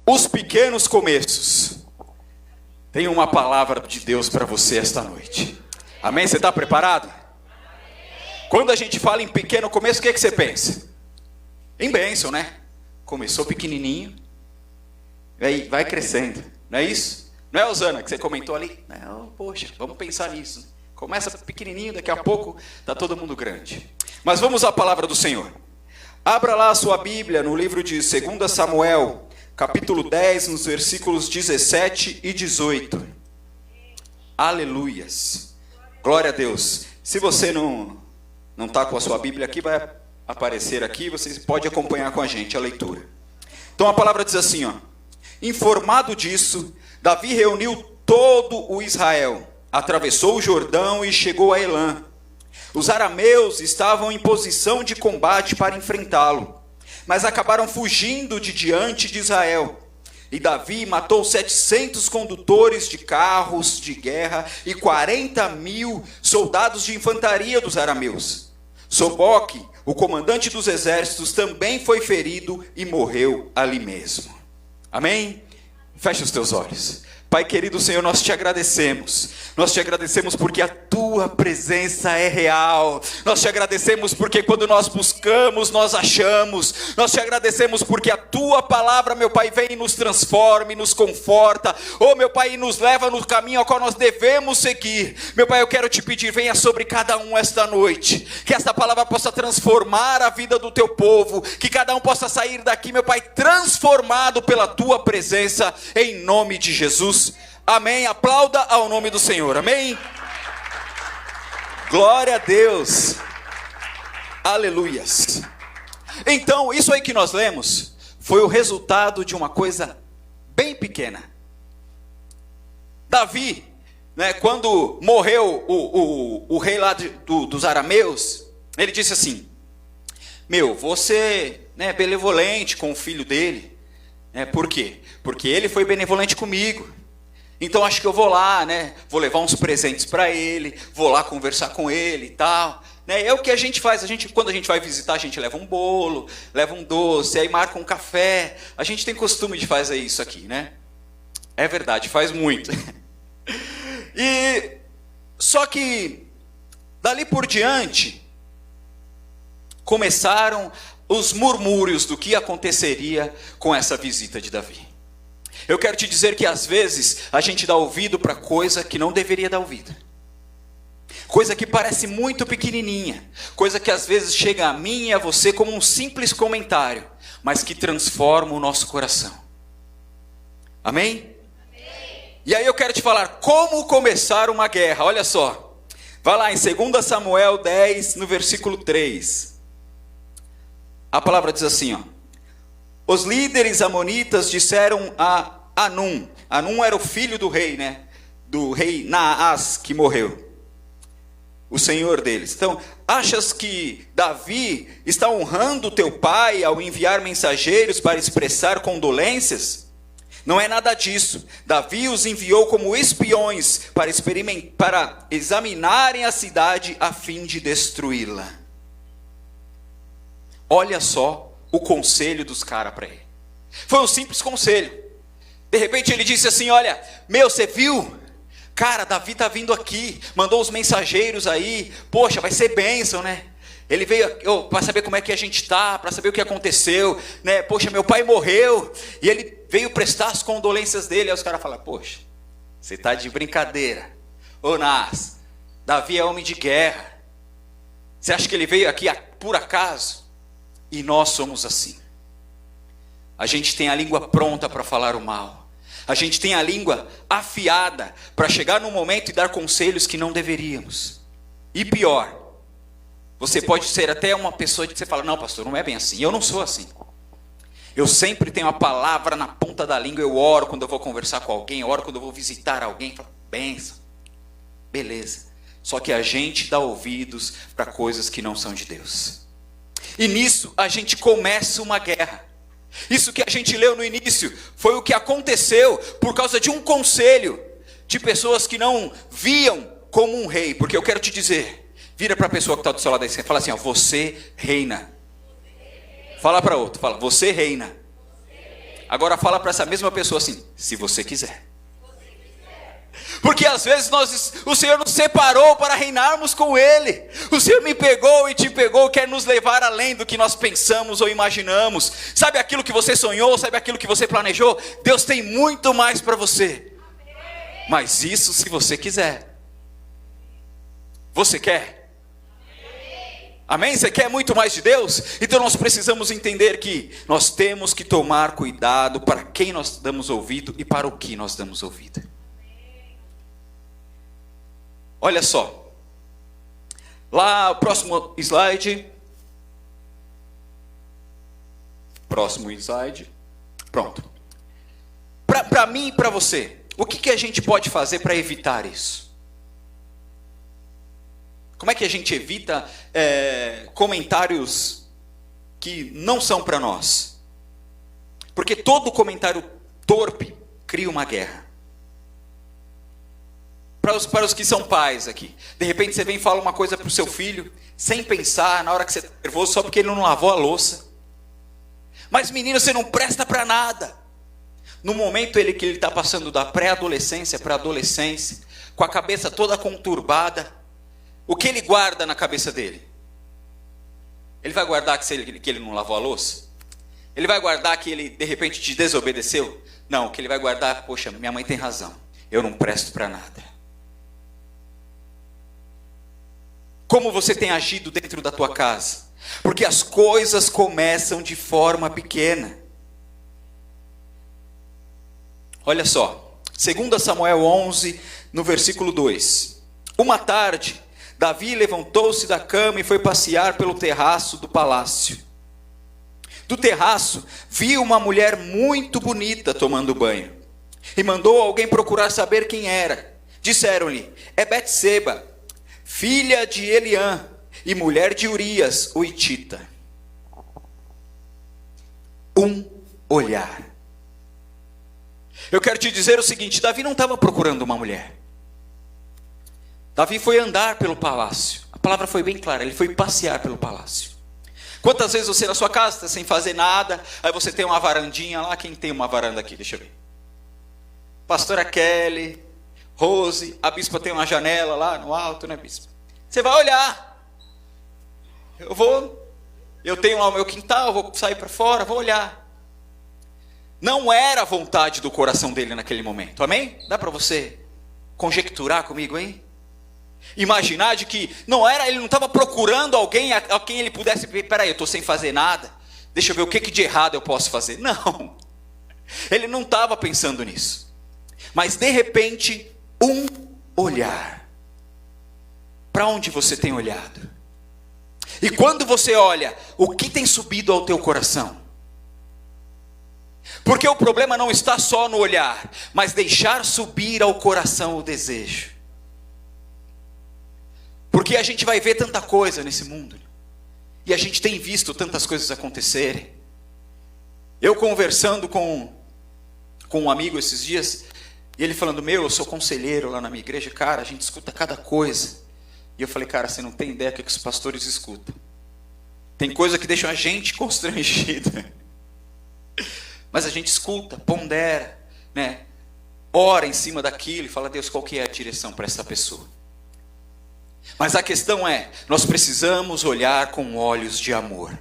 Os pequenos começos. Tem uma palavra de Deus para você esta noite. Amém? Você está preparado? Quando a gente fala em pequeno começo, o que você pensa? Em bênção, né? Começou pequenininho, aí vai crescendo. Não é isso? Não é, Osana, que você comentou ali? Não, poxa, vamos pensar nisso. Começa pequenininho, daqui a pouco está todo mundo grande. Mas vamos à palavra do Senhor. Abra lá a sua Bíblia no livro de 2 Samuel, capítulo 10, nos versículos 17 e 18. Aleluias. Glória a Deus. Se você não está com a sua Bíblia aqui, vai aparecer aqui, você pode acompanhar com a gente a leitura. Então a palavra diz assim, ó. Informado disso, Davi reuniu todo o Israel, atravessou o Jordão e chegou a Elã. Os arameus estavam em posição de combate para enfrentá-lo, mas acabaram fugindo de diante de Israel. E Davi matou 700 condutores de carros de guerra e 40.000 soldados de infantaria dos arameus. Soboque, o comandante dos exércitos, também foi ferido e morreu ali mesmo. Amém? Feche os teus olhos. Pai querido Senhor, nós te agradecemos. Nós te agradecemos porque a tua presença é real. Nós te agradecemos porque quando nós buscamos, nós achamos. Nós te agradecemos porque a tua palavra, meu Pai, vem e nos transforma e nos conforta. Oh, meu Pai, e nos leva no caminho ao qual nós devemos seguir. Meu Pai, eu quero te pedir, venha sobre cada um esta noite. Que esta palavra possa transformar a vida do teu povo. Que cada um possa sair daqui, meu Pai, transformado pela tua presença, em nome de Jesus. Amém, aplauda ao nome do Senhor, amém? Glória a Deus, aleluias. Então, isso aí que nós lemos, foi o resultado de uma coisa bem pequena. Davi, né, quando morreu o rei lá dos arameus, ele disse assim, vou ser, né, benevolente com o filho dele. Por quê? Porque ele foi benevolente comigo. Então acho que eu vou lá, né? Vou levar uns presentes para ele, vou lá conversar com ele e tal. Né? É o que a gente faz. Quando a gente vai visitar, a gente leva um bolo, leva um doce, aí marca um café. A gente tem costume de fazer isso aqui, né? É verdade, faz muito. E só que dali por diante começaram os murmúrios do que aconteceria com essa visita de Davi. Eu quero te dizer que às vezes a gente dá ouvido para coisa que não deveria dar ouvido. Coisa que parece muito pequenininha. Coisa que às vezes chega a mim e a você como um simples comentário, mas que transforma o nosso coração. Amém? Amém. E aí eu quero te falar como começar uma guerra. Olha só. Vai lá em 2 Samuel 10, no versículo 3. A palavra diz assim, ó. Os líderes amonitas disseram a Anum. Anum era o filho do rei, né? Do rei Naás, que morreu. O senhor deles. Então, achas que Davi está honrando teu pai ao enviar mensageiros para expressar condolências? Não é nada disso. Davi os enviou como espiões para examinarem a cidade a fim de destruí-la. Olha só o conselho dos caras para ele. Foi um simples conselho. De repente ele disse assim, olha, você viu? Cara, Davi está vindo aqui, mandou os mensageiros aí, poxa, vai ser bênção, né? Ele veio para saber como é que a gente está, para saber o que aconteceu, né? Poxa, meu pai morreu, e ele veio prestar as condolências dele. Aí os caras falam, poxa, você está de brincadeira. Ô Nas, Davi é homem de guerra. Você acha que ele veio aqui por acaso? E nós somos assim. A gente tem a língua pronta para falar o mal. A gente tem a língua afiada para chegar num momento e dar conselhos que não deveríamos. E pior, você pode ser até uma pessoa que você fala, não pastor, não é bem assim. Eu não sou assim. Eu sempre tenho a palavra na ponta da língua. Eu oro quando eu vou conversar com alguém, eu oro quando eu vou visitar alguém. Falo, benção, beleza. Só que a gente dá ouvidos para coisas que não são de Deus. E nisso a gente começa uma guerra. Isso que a gente leu no início foi o que aconteceu por causa de um conselho de pessoas que não viam como um rei. Porque eu quero te dizer, vira para a pessoa que está do seu lado aí, fala assim, ó, você reina. Fala para outro, fala, você reina. Agora fala para essa mesma pessoa assim, se você quiser. Porque às vezes o Senhor nos separou para reinarmos com Ele. O Senhor me pegou e te pegou, quer nos levar além do que nós pensamos ou imaginamos. Sabe aquilo que você sonhou, sabe aquilo que você planejou? Deus tem muito mais para você. Mas isso se você quiser. Você quer? Amém? Você quer muito mais de Deus? Então nós precisamos entender que nós temos que tomar cuidado para quem nós damos ouvido e para o que nós damos ouvido. Olha só. Lá, o próximo slide. Próximo slide. Pronto. Para mim e para você, o que a gente pode fazer para evitar isso? Como é que a gente evita comentários que não são para nós? Porque todo comentário torpe cria uma guerra. Para os que são pais aqui, de repente você vem e fala uma coisa para o seu filho, sem pensar, na hora que você está nervoso, só porque ele não lavou a louça. Mas menino, você não presta para nada. No momento que ele está passando da pré-adolescência para a adolescência, com a cabeça toda conturbada, o que ele guarda na cabeça dele? Ele vai guardar que ele não lavou a louça? Ele vai guardar que ele de repente te desobedeceu? Não, o que ele vai guardar, poxa, minha mãe tem razão, eu não presto para nada. Como você tem agido dentro da tua casa? Porque as coisas começam de forma pequena. Olha só, 2 Samuel 11, no versículo 2. Uma tarde, Davi levantou-se da cama e foi passear pelo terraço do palácio. Do terraço, viu uma mulher muito bonita tomando banho. E mandou alguém procurar saber quem era. Disseram-lhe, é Betseba, filha de Eliã e mulher de Urias, o hitita. Um olhar. Eu quero te dizer o seguinte, Davi não estava procurando uma mulher. Davi foi andar pelo palácio. A palavra foi bem clara, ele foi passear pelo palácio. Quantas vezes você na sua casa está sem fazer nada, aí você tem uma varandinha lá, quem tem uma varanda aqui? Deixa eu ver. Pastora Kelly, Rose, a bispa tem uma janela lá no alto, né, bispa? Você vai olhar. Eu tenho lá o meu quintal, vou sair para fora, vou olhar. Não era a vontade do coração dele naquele momento, amém? Dá para você conjecturar comigo, hein? Imaginar de que ele não estava procurando alguém a quem ele pudesse, peraí, eu estou sem fazer nada, deixa eu ver o que de errado eu posso fazer. Não, ele não estava pensando nisso. Mas de repente, um olhar. Para onde você tem olhado? E quando você olha, o que tem subido ao teu coração? Porque o problema não está só no olhar, mas deixar subir ao coração o desejo. Porque a gente vai ver tanta coisa nesse mundo. E a gente tem visto tantas coisas acontecerem. Eu conversando com um amigo esses dias, e ele falando, eu sou conselheiro lá na minha igreja, cara, a gente escuta cada coisa. E eu falei, cara, você não tem ideia do que os pastores escutam. Tem coisa que deixa a gente constrangida. Mas a gente escuta, pondera, né? Ora em cima daquilo e fala, Deus, qual que é a direção para essa pessoa? Mas a questão é, nós precisamos olhar com olhos de amor.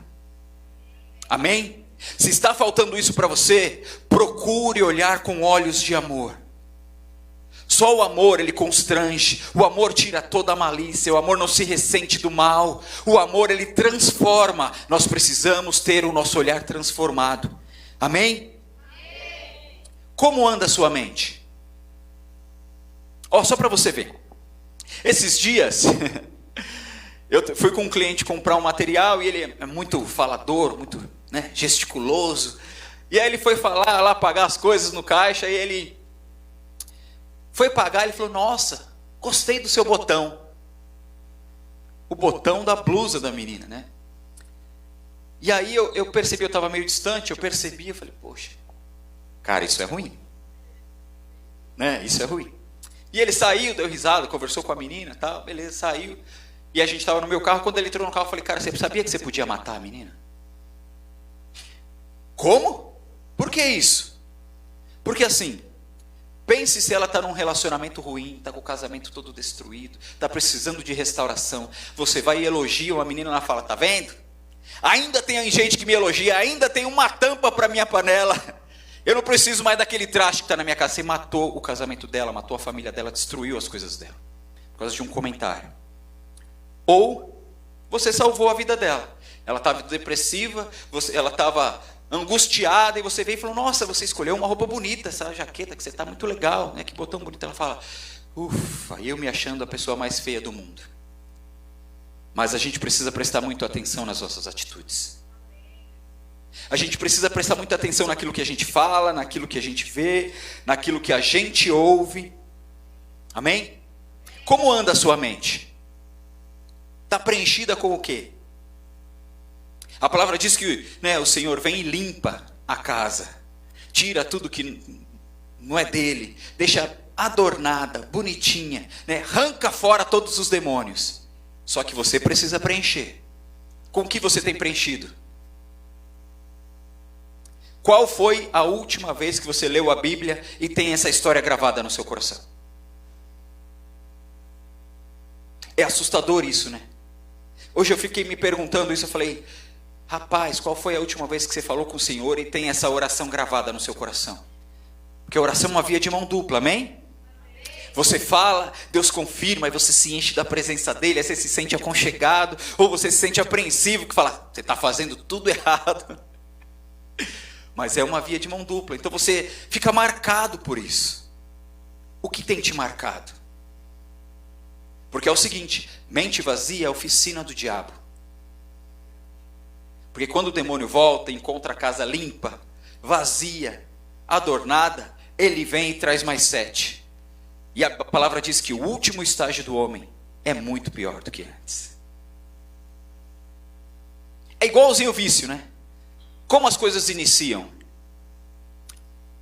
Amém? Se está faltando isso para você, procure olhar com olhos de amor. Só o amor, ele constrange. O amor tira toda a malícia. O amor não se ressente do mal. O amor, ele transforma. Nós precisamos ter o nosso olhar transformado. Amém? Amém. Como anda a sua mente? Só para você ver. Esses dias, eu fui com um cliente comprar um material e ele é muito falador, muito, né, gesticuloso. E aí ele foi falar lá, pagar as coisas no caixa, e ele foi pagar, ele falou, nossa, gostei do seu botão. O botão da blusa da menina, né? E aí eu percebi, eu estava meio distante, eu falei, poxa, cara, isso é ruim. Né? Isso é ruim. E ele saiu, deu risada, conversou com a menina, tal, beleza, saiu. E a gente estava no meu carro, quando ele entrou no carro, eu falei, cara, você sabia que você podia matar a menina? Como? Por quê? que isso? Porque assim, pense se ela está num relacionamento ruim, está com o casamento todo destruído, está precisando de restauração. Você vai e elogia uma menina, ela fala, tá vendo? Ainda tem gente que me elogia, ainda tem uma tampa para minha panela. Eu não preciso mais daquele traste que está na minha casa. Você matou o casamento dela, matou a família dela, destruiu as coisas dela. Por causa de um comentário. Ou você salvou a vida dela. Ela estava depressiva, ela estava angustiada, e você veio e falou, nossa, você escolheu uma roupa bonita, essa jaqueta que você está muito legal, né? Que botão bonito. Ela fala, ufa, eu me achando a pessoa mais feia do mundo. Mas a gente precisa prestar muito atenção nas nossas atitudes. A gente precisa prestar muita atenção naquilo que a gente fala, naquilo que a gente vê, naquilo que a gente ouve. Amém? Como anda a sua mente? Está preenchida com o quê? A palavra diz que, né, o Senhor vem e limpa a casa. Tira tudo que não é dele. Deixa adornada, bonitinha. Né, arranca fora todos os demônios. Só que você precisa preencher. Com o que você tem preenchido? Qual foi a última vez que você leu a Bíblia e tem essa história gravada no seu coração? É assustador isso, né? Hoje eu fiquei me perguntando isso, eu falei, rapaz, qual foi a última vez que você falou com o Senhor e tem essa oração gravada no seu coração? Porque a oração é uma via de mão dupla, amém? Você fala, Deus confirma, e você se enche da presença dele, aí você se sente aconchegado, ou você se sente apreensivo, que fala, você está fazendo tudo errado. Mas é uma via de mão dupla, então você fica marcado por isso. O que tem te marcado? Porque é o seguinte, mente vazia é a oficina do diabo. Porque quando o demônio volta, encontra a casa limpa, vazia, adornada, ele vem e traz mais 7. E a palavra diz que o último estágio do homem é muito pior do que antes. É igualzinho o vício, né? Como as coisas iniciam?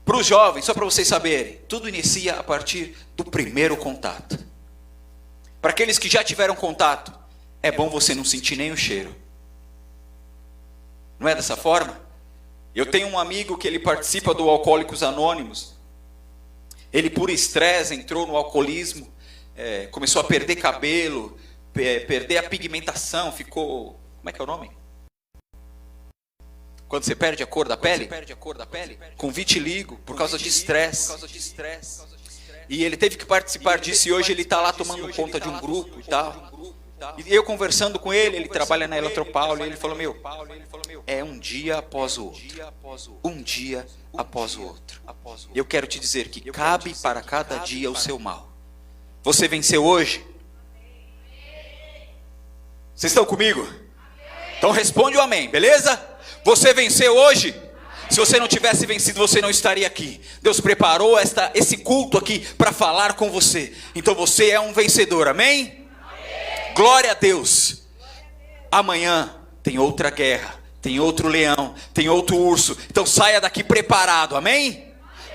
Para os jovens, só para vocês saberem, tudo inicia a partir do primeiro contato. Para aqueles que já tiveram contato, é bom você não sentir nem o cheiro. Não é dessa forma? Eu tenho um amigo que ele participa do Alcoólicos Anônimos. Ele, por estresse, entrou no alcoolismo, começou a perder cabelo, perder a pigmentação, ficou... Como é que é o nome? Quando você perde a cor da pele? Com vitiligo, por causa de estresse. E ele teve que participar disso e hoje ele está lá tomando conta de um grupo e tal. E eu conversando com ele, ele trabalha na Eletropaulo, e ele falou, é um dia após o outro. Um dia após o outro. Eu quero te dizer que cabe para cada dia o seu mal. Você venceu hoje? Vocês estão comigo? Então responde o amém, beleza? Você venceu hoje? Se você não tivesse vencido, você não estaria aqui. Deus preparou esse culto aqui para falar com você. Então você é um vencedor, amém? Glória a Deus. Amanhã tem outra guerra, tem outro leão, tem outro urso. Então saia daqui preparado, amém?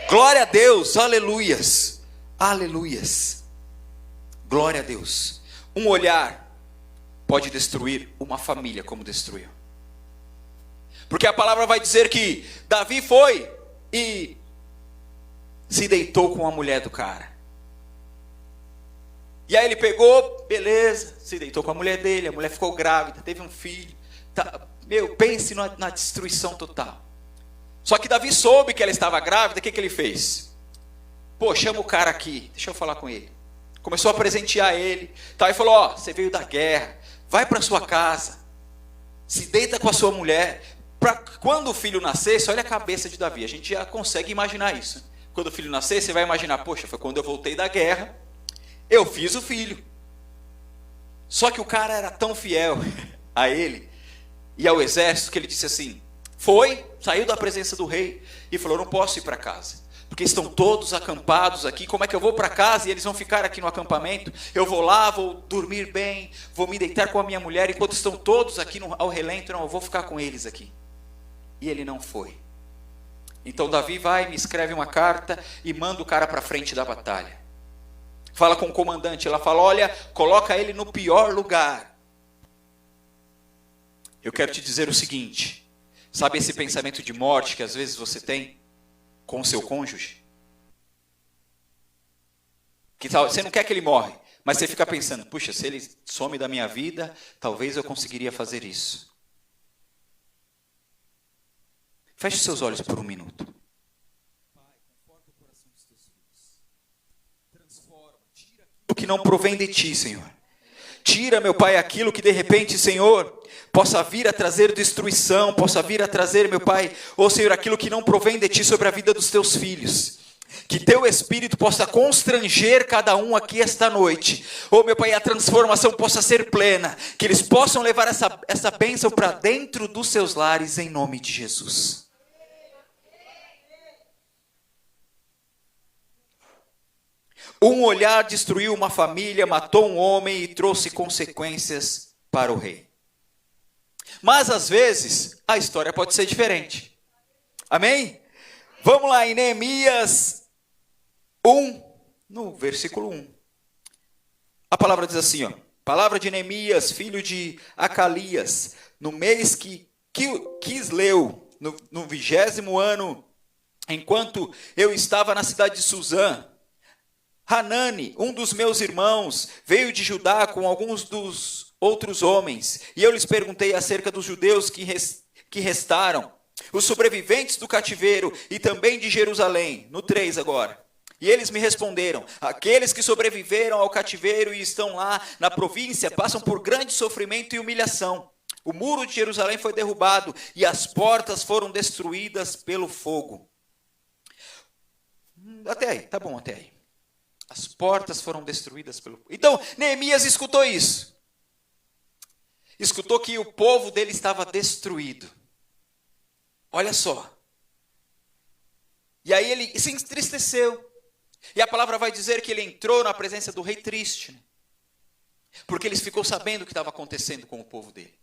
Glória a Deus, aleluias. Aleluias. Glória a Deus. Um olhar pode destruir uma família como destruiu. Porque a palavra vai dizer que Davi foi e se deitou com a mulher do cara. E aí ele pegou, beleza, se deitou com a mulher dele, a mulher ficou grávida, teve um filho. Pense na destruição total. Só que Davi soube que ela estava grávida, o que ele fez? Pô, chama o cara aqui, deixa eu falar com ele. Começou a presentear ele, e falou, você veio da guerra, vai para sua casa, se deita com a sua mulher, para quando o filho nascesse, olha a cabeça de Davi, a gente já consegue imaginar isso. Quando o filho nascer, você vai imaginar, poxa, foi quando eu voltei da guerra, eu fiz o filho. Só que o cara era tão fiel a ele e ao exército que ele disse assim, saiu da presença do rei e falou, não posso ir para casa, porque estão todos acampados aqui, como é que eu vou para casa e eles vão ficar aqui no acampamento? Eu vou lá, vou dormir bem, vou me deitar com a minha mulher, enquanto estão todos aqui ao relento, não, eu vou ficar com eles aqui. E ele não foi. Então Davi vai, me escreve uma carta e manda o cara para frente da batalha. Fala com o comandante, ela fala, olha, coloca ele no pior lugar. Eu quero te dizer o seguinte, sabe esse pensamento de morte que às vezes você tem? com o seu cônjuge? Que tal, você não quer que ele morre, mas você fica pensando, puxa, se ele some da minha vida, talvez eu conseguiria fazer isso. Feche seus olhos por um minuto. Pai, conforta o coração dos teus filhos. Transforma, tira aquilo que não provém de ti, Senhor. Tira, meu Pai, aquilo que de repente, Senhor, possa vir a trazer destruição, possa vir a trazer, meu Pai, ou Senhor, aquilo que não provém de ti sobre a vida dos teus filhos. Que teu Espírito possa constranger cada um aqui esta noite. Oh, meu Pai, a transformação possa ser plena. Que eles possam levar essa bênção para dentro dos seus lares, em nome de Jesus. Um olhar destruiu uma família, matou um homem e trouxe consequências para o rei. Mas, às vezes, a história pode ser diferente. Amém? Vamos lá, em Neemias 1, no versículo 1. A palavra diz assim, ó. Palavra de Neemias, filho de Acalias, no mês que Quisleu, no 20º ano, enquanto eu estava na cidade de Suzã, Hanani, um dos meus irmãos, veio de Judá com alguns dos outros homens, e eu lhes perguntei acerca dos judeus que restaram, os sobreviventes do cativeiro e também de Jerusalém, no 3 agora. E eles me responderam, aqueles que sobreviveram ao cativeiro e estão lá na província passam por grande sofrimento e humilhação. O muro de Jerusalém foi derrubado e as portas foram destruídas pelo fogo. Até aí, tá bom, até aí. As portas foram destruídas pelo fogo. Então, Neemias escutou isso. Escutou que o povo dele estava destruído. Olha só. E aí ele se entristeceu. E a palavra vai dizer que ele entrou na presença do rei triste. Né? Porque ele ficou sabendo o que estava acontecendo com o povo dele.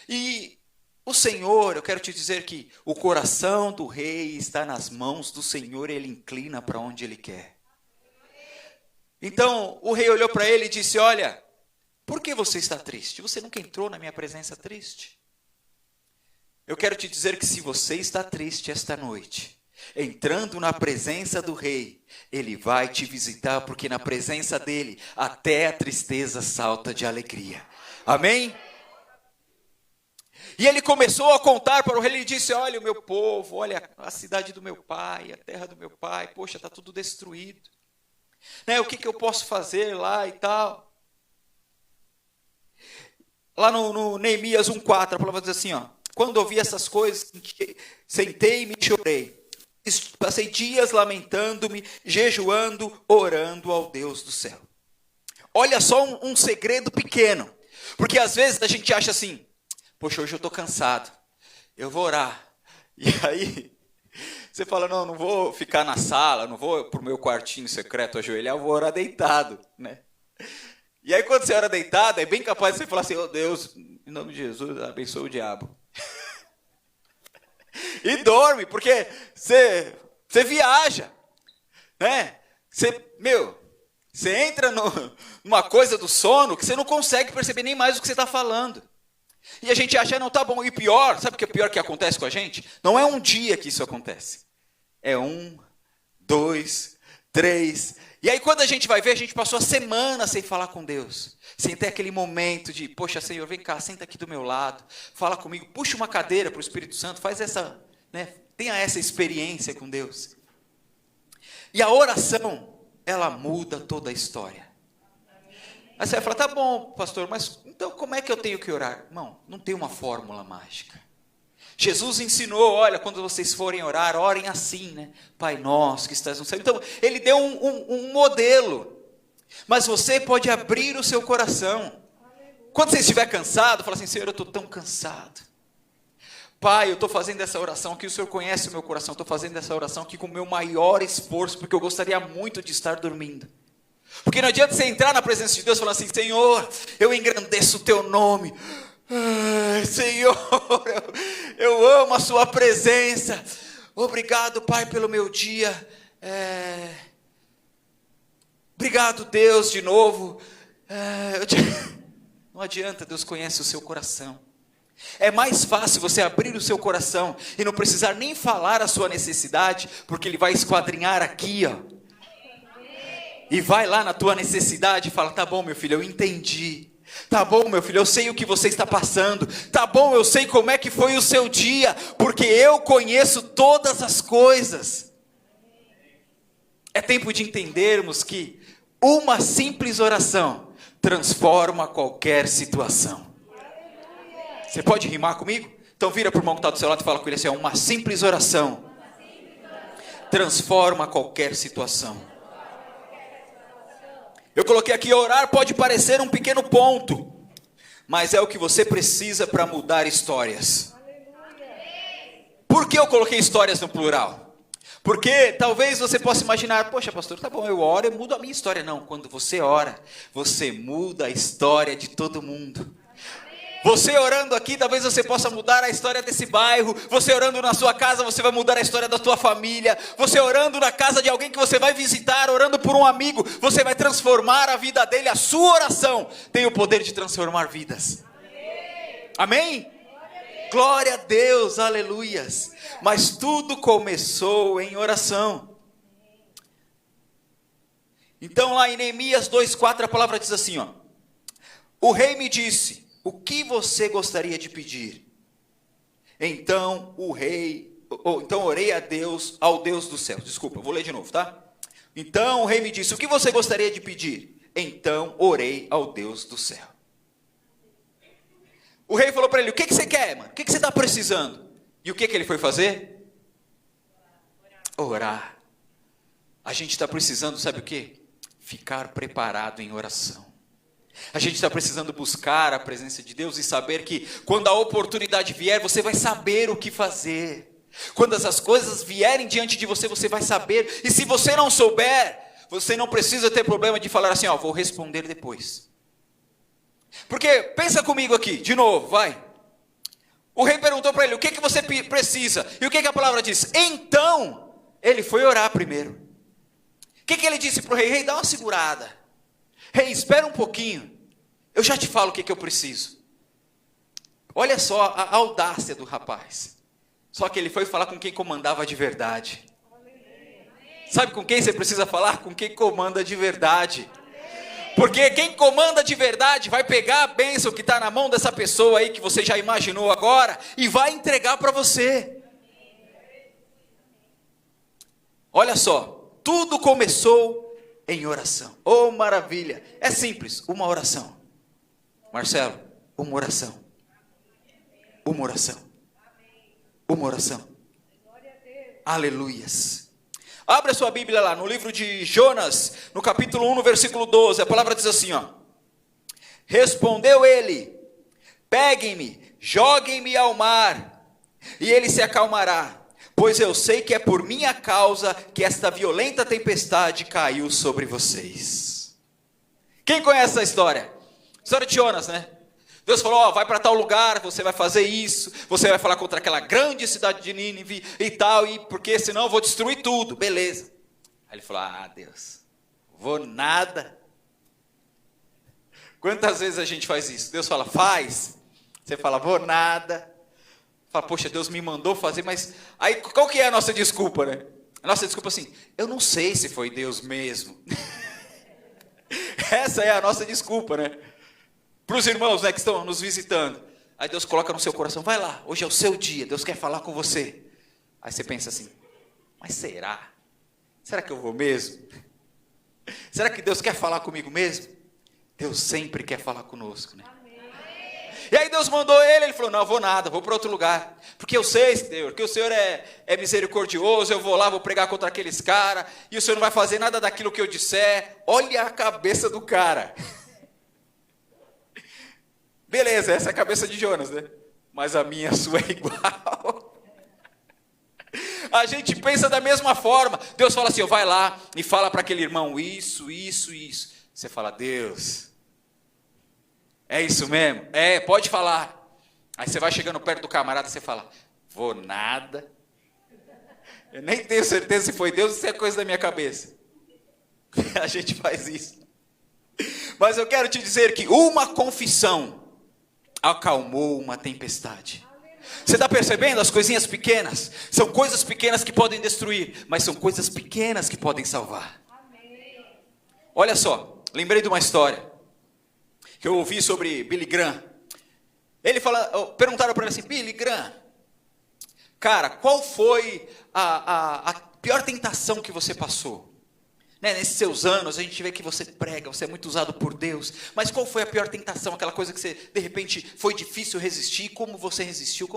E o Senhor, eu quero te dizer que o coração do rei está nas mãos do Senhor e ele inclina para onde ele quer. Então o rei olhou para ele e disse, olha, por que você está triste? Você nunca entrou na minha presença triste? Eu quero te dizer que se você está triste esta noite, entrando na presença do rei, ele vai te visitar, porque na presença dele, até a tristeza salta de alegria. Amém? E ele começou a contar para o rei, ele disse, olha o meu povo, olha a cidade do meu pai, a terra do meu pai, poxa, está tudo destruído. Né, o que eu posso fazer lá e tal? Lá no Neemias 1,4, a palavra diz assim, ó, quando ouvi essas coisas, sentei-me e chorei. Passei dias lamentando-me, jejuando, orando ao Deus do céu. Olha só um segredo pequeno. Porque às vezes a gente acha assim, poxa, hoje eu estou cansado, eu vou orar. E aí você fala, não vou ficar na sala, não vou para o meu quartinho secreto ajoelhar, eu vou orar deitado. Né? E aí quando você ora deitado, é bem capaz de você falar assim, oh Deus, em nome de Jesus, abençoe o diabo. E dorme, porque você viaja, né? Você entra numa coisa do sono que você não consegue perceber nem mais o que você está falando. E a gente acha, não, tá bom. E pior, sabe o que é pior que acontece com a gente? Não é um dia que isso acontece. É 1, 2, 3. E aí quando a gente vai ver, a gente passou a semana sem falar com Deus. Sem ter aquele momento de, poxa, Senhor, vem cá, senta aqui do meu lado. Fala comigo, puxa uma cadeira para o Espírito Santo. Faz essa, né, tenha essa experiência com Deus. E a oração, ela muda toda a história. Aí você vai falar, tá bom, pastor, mas então como é que eu tenho que orar? Irmão, não tem uma fórmula mágica. Jesus ensinou, olha, quando vocês forem orar, orem assim, né? Pai nosso que estás no céu. Então, ele deu um modelo. Mas você pode abrir o seu coração. Quando você estiver cansado, fala assim, Senhor, eu estou tão cansado. Pai, eu estou fazendo essa oração aqui, o Senhor conhece o meu coração, eu estou fazendo essa oração aqui com o meu maior esforço, porque eu gostaria muito de estar dormindo. Porque não adianta você entrar na presença de Deus e falar assim, Senhor, eu engrandeço o teu nome. Ai, Senhor, eu amo a sua presença. Obrigado, Pai, pelo meu dia. Obrigado, Deus, de novo. Não adianta, Deus conhece o seu coração. É mais fácil você abrir o seu coração e não precisar nem falar a sua necessidade, porque Ele vai esquadrinhar aqui, ó. E vai lá na tua necessidade e fala: tá bom, meu filho, eu entendi. Tá bom, meu filho, eu sei o que você está passando. Tá bom, eu sei como é que foi o seu dia, porque eu conheço todas as coisas. É tempo de entendermos que uma simples oração transforma qualquer situação. Você pode rimar comigo? Então vira para o irmão que está do seu lado e fala com ele assim: uma simples oração transforma qualquer situação. Eu coloquei aqui: orar pode parecer um pequeno ponto, mas é o que você precisa para mudar histórias. Por que eu coloquei histórias no plural? Porque talvez você possa imaginar: poxa, pastor, tá bom, eu oro e mudo a minha história. Não, quando você ora, você muda a história de todo mundo. Você orando aqui, talvez você possa mudar a história desse bairro. Você orando na sua casa, você vai mudar a história da tua família. Você orando na casa de alguém que você vai visitar, orando por um amigo, você vai transformar a vida dele. A sua oração tem o poder de transformar vidas. Amém? Glória a Deus, aleluias. Mas tudo começou em oração. Então lá em Neemias 2:4 a palavra diz assim, ó: o rei me disse: o que você gostaria de pedir? Então orei a Deus, ao Deus do céu. Desculpa, eu vou ler de novo, tá? Então o rei me disse: o que você gostaria de pedir? Então orei ao Deus do céu. O rei falou para ele: o que você quer, mano? O que você está precisando? E o que ele foi fazer? Orar. A gente está precisando, sabe o quê? Ficar preparado em oração. A gente está precisando buscar a presença de Deus e saber que quando a oportunidade vier, você vai saber o que fazer. Quando essas coisas vierem diante de você, você vai saber. E se você não souber, você não precisa ter problema de falar assim: ó, vou responder depois. Porque, pensa comigo aqui, de novo, vai. O rei perguntou para ele: o que você precisa? E o que a palavra diz? Então, ele foi orar primeiro. O que ele disse para o rei? Rei, dá uma segurada. Rei, espera um pouquinho, eu já te falo o que eu preciso. Olha só a audácia do rapaz. Só que ele foi falar com quem comandava de verdade. Sabe com quem você precisa falar? Com quem comanda de verdade. Porque quem comanda de verdade vai pegar a bênção que está na mão dessa pessoa aí, que você já imaginou agora, e vai entregar para você. Olha só, tudo começou em oração. Oh, maravilha. É simples, uma oração. Marcelo, uma oração. Uma oração. Uma oração. Aleluias. Abre a sua Bíblia lá, no livro de Jonas, no capítulo 1, no versículo 12. A palavra diz assim, ó: respondeu ele: peguem-me, joguem-me ao mar, e ele se acalmará. Pois eu sei que é por minha causa que esta violenta tempestade caiu sobre vocês. Quem conhece essa história? História de Jonas, né? Deus falou: ó, vai para tal lugar, você vai fazer isso, você vai falar contra aquela grande cidade de Nínive e tal, e porque senão eu vou destruir tudo. Beleza. Aí ele falou: ah, Deus, vou nada. Quantas vezes a gente faz isso? Deus fala: faz. Você fala: vou nada. Fala: poxa, Deus me mandou fazer, mas... Aí, qual que é a nossa desculpa, né? A nossa desculpa é assim: eu não sei se foi Deus mesmo. Essa é a nossa desculpa, né? Para os irmãos, né, que estão nos visitando. Aí Deus coloca no seu coração: vai lá, hoje é o seu dia, Deus quer falar com você. Aí você pensa assim: mas será? Será que eu vou mesmo? Será que Deus quer falar comigo mesmo? Deus sempre quer falar conosco, né? E aí Deus mandou ele falou: não, vou nada, vou para outro lugar. Porque eu sei, Senhor, que o Senhor é misericordioso, eu vou lá, vou pregar contra aqueles caras, e o Senhor não vai fazer nada daquilo que eu disser. Olha a cabeça do cara. Beleza, essa é a cabeça de Jonas, né? Mas a minha e a sua é igual. A gente pensa da mesma forma. Deus fala assim: ó, vai lá e fala para aquele irmão isso. Você fala: Deus... é isso mesmo? É, pode falar. Aí você vai chegando perto do camarada e você fala: vou nada. Eu nem tenho certeza se foi Deus ou se é coisa da minha cabeça. A gente faz isso. Mas eu quero te dizer que uma confissão acalmou uma tempestade. Você está percebendo as coisinhas pequenas? São coisas pequenas que podem destruir, mas são coisas pequenas que podem salvar. Olha só, lembrei de uma história que eu ouvi sobre Billy Graham. Perguntaram para ele assim: Billy Graham, cara, qual foi a pior tentação que você passou? Né, nesses seus anos, a gente vê que você prega, você é muito usado por Deus. Mas qual foi a pior tentação? Aquela coisa que você, de repente, foi difícil resistir. Como você resistiu?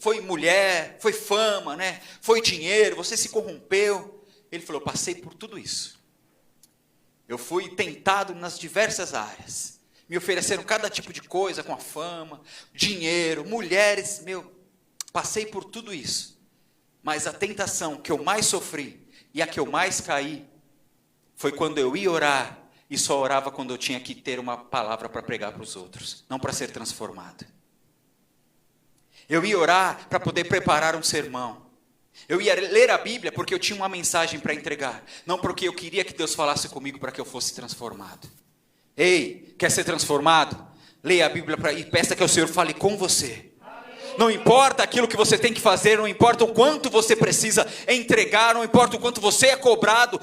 Foi mulher, foi fama, né? Foi dinheiro, você se corrompeu. Ele falou: eu passei por tudo isso. Eu fui tentado nas diversas áreas. Me ofereceram cada tipo de coisa com a fama, dinheiro, mulheres. Passei por tudo isso. Mas a tentação que eu mais sofri e a que eu mais caí foi quando eu ia orar e só orava quando eu tinha que ter uma palavra para pregar para os outros, não para ser transformado. Eu ia orar para poder preparar um sermão. Eu ia ler a Bíblia porque eu tinha uma mensagem para entregar, não porque eu queria que Deus falasse comigo para que eu fosse transformado. Ei, quer ser transformado? Leia a Bíblia e peça que o Senhor fale com você. Não importa aquilo que você tem que fazer, não importa o quanto você precisa entregar, não importa o quanto você é cobrado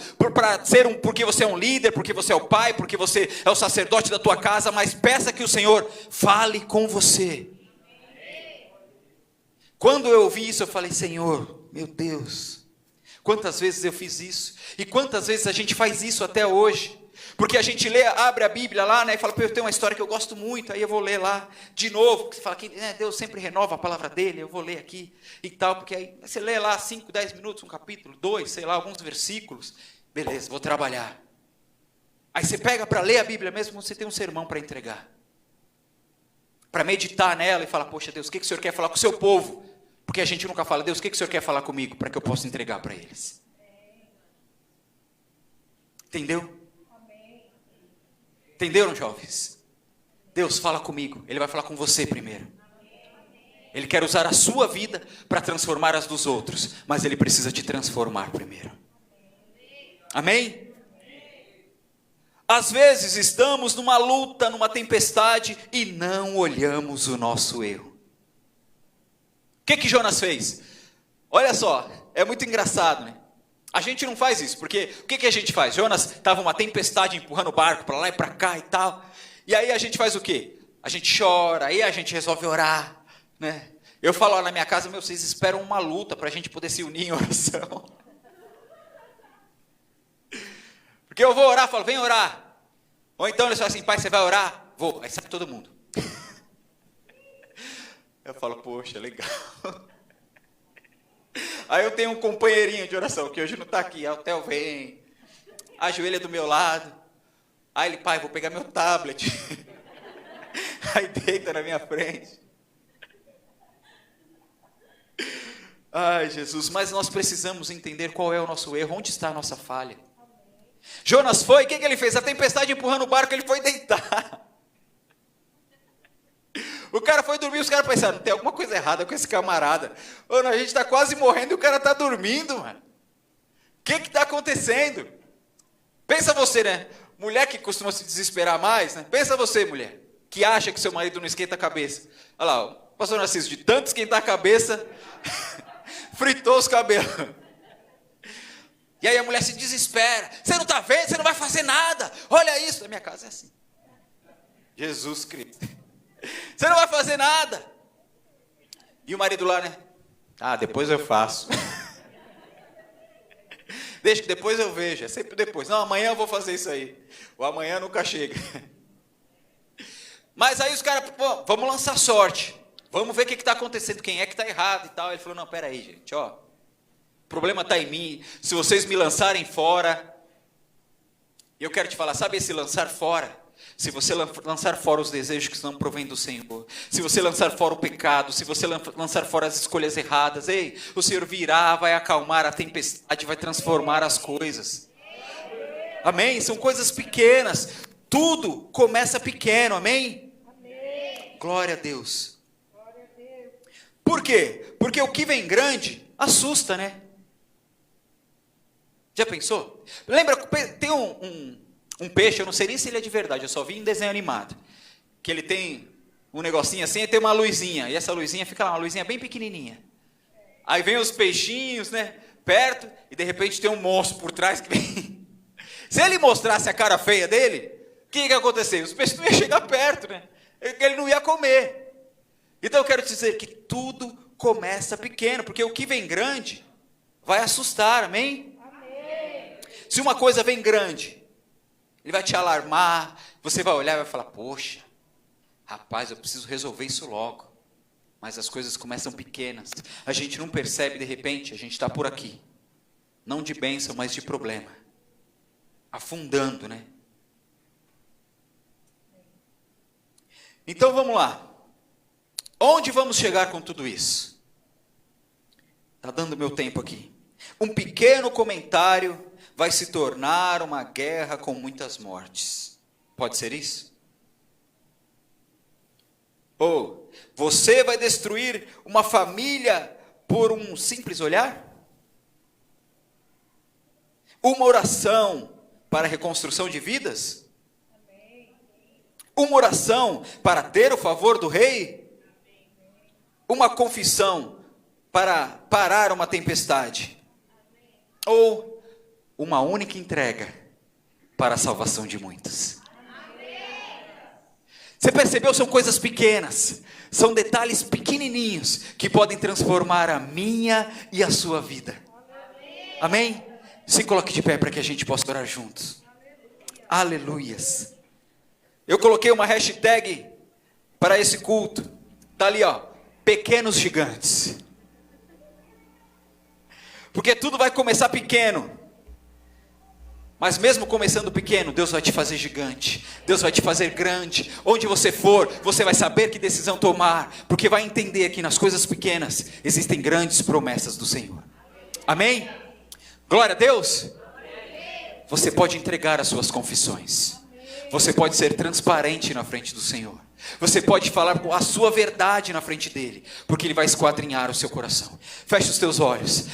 porque você é um líder, porque você é o pai, porque você é o sacerdote da tua casa, mas peça que o Senhor fale com você. Quando eu ouvi isso, eu falei: Senhor, meu Deus, quantas vezes eu fiz isso, e quantas vezes a gente faz isso até hoje. Porque a gente abre a Bíblia lá, né, e fala: eu tenho uma história que eu gosto muito, aí eu vou ler lá de novo, porque você fala que Deus sempre renova a palavra dele, eu vou ler aqui e tal, porque aí você lê lá 5, 10 minutos, um capítulo, 2, sei lá, alguns versículos, beleza, vou trabalhar. Aí você pega para ler a Bíblia mesmo quando você tem um sermão para entregar, para meditar nela e falar: poxa Deus, o que o Senhor quer falar com o seu povo? Porque a gente nunca fala: Deus, o que o Senhor quer falar comigo, para que eu possa entregar para eles? Entendeu? Entenderam, jovens? Deus fala comigo, Ele vai falar com você primeiro. Ele quer usar a sua vida para transformar as dos outros, mas Ele precisa te transformar primeiro. Amém? Às vezes estamos numa luta, numa tempestade e não olhamos o nosso erro. O que Jonas fez? Olha só, é muito engraçado, né? A gente não faz isso, porque o que a gente faz? Jonas estava uma tempestade empurrando o barco para lá e para cá e tal. E aí a gente faz o quê? A gente chora, aí a gente resolve orar, né? Eu falo lá na minha casa: vocês esperam uma luta para a gente poder se unir em oração. Porque eu vou orar, falo: vem orar. Ou então eles falam assim: pai, você vai orar? Vou, aí sai todo mundo. Eu falo: poxa, legal. Aí eu tenho um companheirinho de oração, que hoje não está aqui. Aí o Theo vem, ajoelha do meu lado. Aí ele: pai, vou pegar meu tablet. Aí deita na minha frente. Ai, Jesus, mas nós precisamos entender qual é o nosso erro, onde está a nossa falha. Jonas foi, o que ele fez? A tempestade empurrando o barco, ele foi deitar. O cara foi dormir, os caras pensaram: tem alguma coisa errada com esse camarada. A gente está quase morrendo e o cara está dormindo, mano. O que está acontecendo? Pensa você, né? Mulher que costuma se desesperar mais, né? Pensa você, mulher, que acha que seu marido não esquenta a cabeça. Olha lá, o pastor Narciso, de tanto esquentar a cabeça, fritou os cabelos. E aí a mulher se desespera: você não está vendo? Você não vai fazer nada. Olha isso. Na minha casa é assim. Jesus Cristo. Você não vai fazer nada. E o marido lá, né? Depois eu faço. Deixa que depois eu vejo. É sempre depois. Não, amanhã eu vou fazer isso aí. O amanhã nunca chega. Mas aí os caras: vamos lançar sorte. Vamos ver o que está acontecendo. Quem é que está errado e tal. Ele falou: não, peraí, gente. O problema está em mim. Se vocês me lançarem fora. Eu quero te falar, sabe esse lançar fora? Se você lançar fora os desejos que não provêm do Senhor, se você lançar fora o pecado, se você lançar fora as escolhas erradas, o Senhor virá, vai acalmar a tempestade, vai transformar as coisas. Amém? São coisas pequenas. Tudo começa pequeno, amém? Glória a Deus. Por quê? Porque o que vem grande assusta, né? Já pensou? Lembra, tem um peixe, eu não sei nem se ele é de verdade, eu só vi em desenho animado, que ele tem um negocinho assim, e tem uma luzinha. E essa luzinha fica lá, uma luzinha bem pequenininha. Aí vem os peixinhos, né, perto, e de repente tem um monstro por trás que vem. Se ele mostrasse a cara feia dele, o que ia acontecer? Os peixes não iam chegar perto, né? Ele não ia comer. Então eu quero te dizer que tudo começa pequeno, porque o que vem grande vai assustar, amém? Amém. Se uma coisa vem grande, ele vai te alarmar, você vai olhar e vai falar, poxa, rapaz, eu preciso resolver isso logo. Mas as coisas começam pequenas, a gente não percebe, de repente, a gente está por aqui, não de bênção, mas de problema, afundando, né? Então vamos lá, onde vamos chegar com tudo isso? Está dando meu tempo aqui. Um pequeno comentário vai se tornar uma guerra com muitas mortes. Pode ser isso? Ou você vai destruir uma família por um simples olhar? Uma oração para a reconstrução de vidas? Uma oração para ter o favor do rei? Uma confissão para parar uma tempestade? Ou uma única entrega para a salvação de muitos? Você percebeu? São coisas pequenas, são detalhes pequenininhos que podem transformar a minha e a sua vida. Amém? Se coloque de pé para que a gente possa orar juntos. Aleluias. Eu coloquei uma hashtag para esse culto. Está ali, ó, pequenos gigantes. Porque tudo vai começar pequeno. Mas mesmo começando pequeno, Deus vai te fazer gigante. Deus vai te fazer grande. Onde você for, você vai saber que decisão tomar. Porque vai entender que nas coisas pequenas existem grandes promessas do Senhor. Amém? Glória a Deus. Você pode entregar as suas confissões. Você pode ser transparente na frente do Senhor. Você pode falar a sua verdade na frente dele. Porque ele vai esquadrinhar o seu coração. Feche os teus olhos.